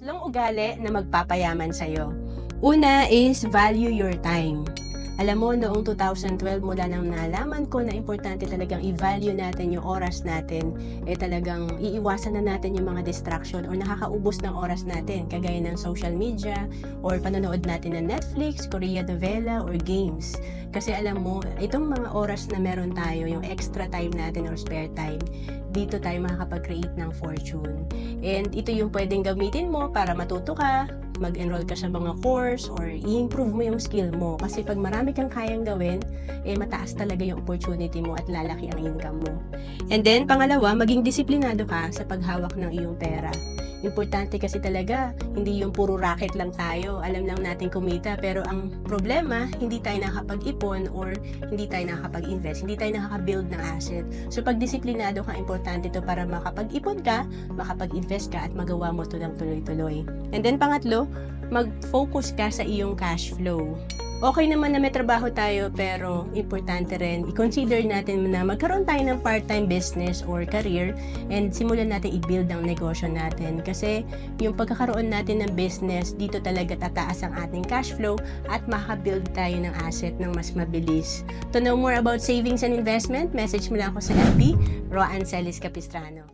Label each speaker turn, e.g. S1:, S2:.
S1: Tatlong ugali na magpapayaman sa'yo. Una is value your time. Alam mo, noong 2012 mula nang nalaman ko na importante talagang i-value natin yung oras natin, talagang iiwasan na natin yung mga distraction or nakakaubos ng oras natin, kagaya ng social media or panonood natin ng Netflix, Korean novela or games. Kasi alam mo, itong mga oras na meron tayo, yung extra time natin or spare time, dito tayo makakapag-create ng fortune. And ito yung pwedeng gamitin mo para matuto ka, mag-enroll ka sa mga course or i-improve mo yung skill mo. Kasi pag marami kang kayang gawin, mataas talaga yung opportunity mo at lalaki ang income mo. And then, pangalawa, maging disiplinado ka sa paghawak ng iyong pera. Importante kasi talaga, hindi yung puro racket lang tayo, alam lang natin kumita, pero ang problema, hindi tayo nakakapag-ipon or hindi tayo nakakapag-invest, hindi tayo nakaka-build ng asset. So pag disiplinado ka, importante to para makapag-ipon ka, makapag-invest ka at magawa mo to ng tuloy-tuloy. And then pangatlo, mag-focus ka sa iyong cash flow. Okay naman na may trabaho tayo, pero importante rin i-consider natin na magkaroon tayo ng part-time business or career and simulan natin i-build ang negosyo natin. Kasi yung pagkakaroon natin ng business, dito talaga tataas ang ating cash flow at makabuild tayo ng asset ng mas mabilis. To know more about savings and investment, message mo lang ako sa FB, Roan Celis Capistrano.